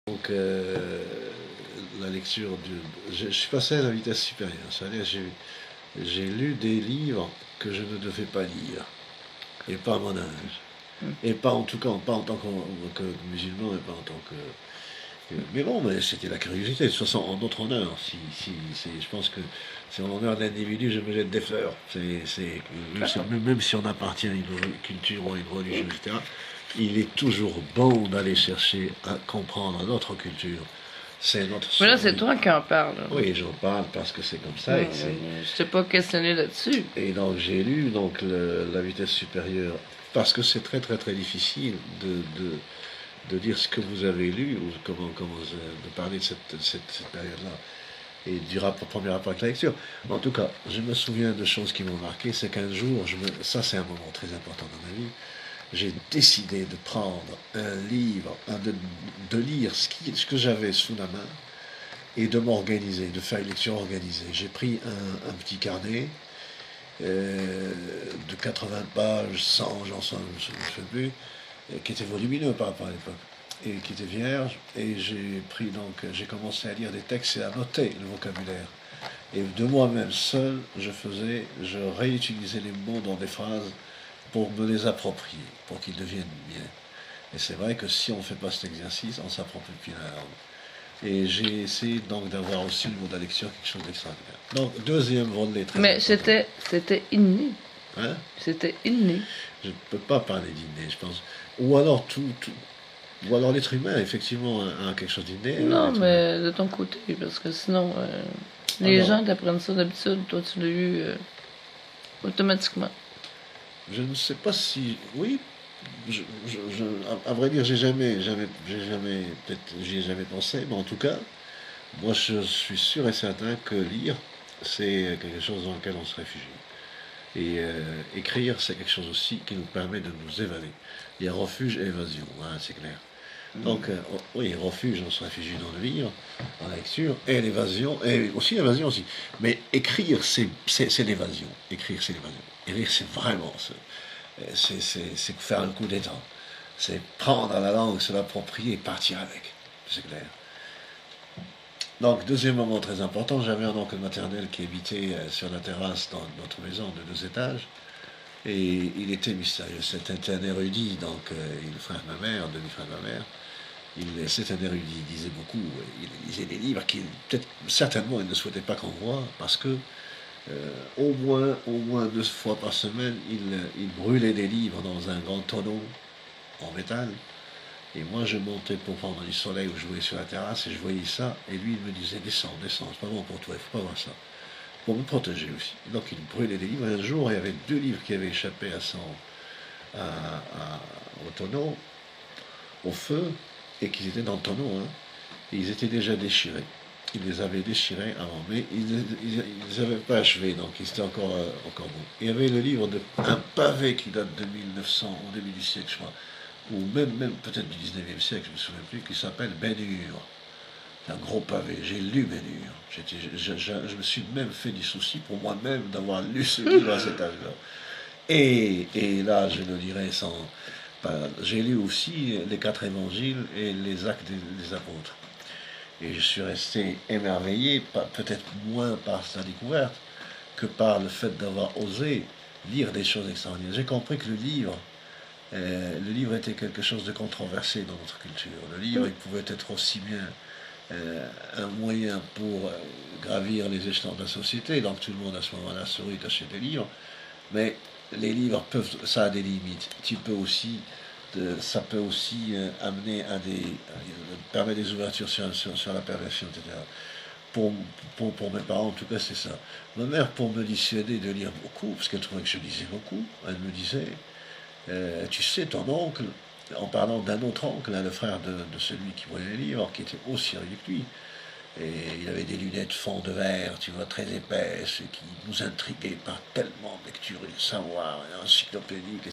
Donc, la lecture je suis passé à la vitesse supérieure. C'est-à-dire, j'ai lu des livres que je ne devais pas lire, et pas à mon âge. Et pas en tout cas, pas en tant que musulman, et pas en tant mais bon, mais c'était la curiosité. De toute façon, en notre honneur, je pense que c'est en l'honneur de l'individu, je me jette des fleurs. Même si on appartient à une culture ou à une religion, etc., il est toujours bon d'aller chercher à comprendre notre culture. C'est notre Mais là, c'est survie. toi qui en parles. Oui, j'en parle parce que c'est comme ça. Je t'ai pas questionné là-dessus. Et donc j'ai lu donc la vitesse supérieure parce que c'est très très très difficile de dire ce que vous avez lu ou de parler de cette période-là et premier rapport avec la lecture. En tout cas, je me souviens de choses qui m'ont marqué. C'est qu'un jour, ça c'est un moment très important dans ma vie, j'ai décidé de prendre un livre, de lire ce que j'avais sous la main et de m'organiser, de faire une lecture organisée. J'ai pris un petit carnet de 80 pages, 100, j'en sais, je ne sais plus, qui était volumineux par rapport à l'époque, et qui était vierge, et j'ai commencé à lire des textes et à noter le vocabulaire. Et de moi-même seul, je réutilisais les mots dans des phrases pour me les approprier, pour qu'ils deviennent miens. Et c'est vrai que si on ne fait pas cet exercice, on ne s'approprie plus la langue. Et j'ai essayé donc d'avoir aussi au niveau de la lecture quelque chose d'extraordinaire. Donc, deuxième volet très Mais important. c'était inné. Hein? C'était inné. Je ne peux pas parler d'inné, je pense. Ou alors ou alors l'être humain, effectivement, a quelque chose d'inné. Non, mais de ton côté, parce que sinon, les gens t'apprennent ça d'habitude, toi tu l'as eu automatiquement. Je ne sais pas si... Oui, à vrai dire, peut-être j'y ai jamais pensé, mais en tout cas, moi je suis sûr et certain que lire, c'est quelque chose dans lequel on se réfugie. Et écrire, c'est quelque chose aussi qui nous permet de nous évader. Il y a refuge et évasion, hein, c'est clair. Donc, oui, refuge, on se réfugie dans le livre, dans la lecture, et l'évasion, et aussi l'évasion aussi. Mais écrire, c'est l'évasion. Écrire, c'est l'évasion. Écrire, c'est vraiment, c'est faire un coup d'état. C'est prendre la langue, se l'approprier et partir avec. C'est clair. Donc, deuxième moment très important, j'avais un oncle maternel qui habitait sur la terrasse dans notre maison de 2 étages. Et il était mystérieux. C'était un érudit, donc il est le frère de ma mère, demi-frère de ma mère. C'est un érudit, il lisait beaucoup. Il lisait des livres peut-être, certainement, il ne souhaitait pas qu'on voie, parce que au moins 2 fois par semaine, il brûlait des livres dans un grand tonneau en métal. Et moi, je montais pour prendre du soleil ou jouer sur la terrasse et je voyais ça. Et lui, il me disait descends, descends, c'est pas bon pour toi, il faut pas voir ça. Pour me protéger aussi. Donc, il brûlait des livres. Un jour, il y avait 2 livres qui avaient échappé au tonneau, au feu, et qui étaient dans le tonneau. Hein. Et ils étaient déjà déchirés. Il les avait déchirés avant, mais ils ne avaient pas achevé, donc ils étaient encore bons. Il y avait le livre un pavé qui date de 1900, au début du siècle, je crois, ou même peut-être du 19e siècle, je ne me souviens plus, qui s'appelle Ben-Hur. C'est un gros pavé. J'ai lu Ben-Hur. Je me suis même fait du souci pour moi-même d'avoir lu ce livre à cet âge-là. Et là, je le dirais sans... J'ai lu aussi les 4 évangiles et les actes des apôtres. Et je suis resté émerveillé, peut-être moins par sa découverte que par le fait d'avoir osé lire des choses extraordinaires. J'ai compris que le livre était quelque chose de controversé dans notre culture. Le livre, il pouvait être aussi bien un moyen pour gravir les échelons de la société, donc tout le monde à ce moment-là se rue d'achète des livres, mais les livres ça a des limites. Ça peut aussi amener permettre des ouvertures sur la perversion, etc. Pour mes parents, en tout cas, c'est ça. Ma mère, pour me dissuader de lire beaucoup, parce qu'elle trouvait que je lisais beaucoup, elle me disait, tu sais, ton oncle, en parlant d'un autre oncle, hein, le frère de celui qui voyait les livres, qui était aussi sérieux que lui, et il avait des lunettes fond de verre, tu vois, très épaisses, et qui nous intriguaient par tellement de lecture et de savoir encyclopédique,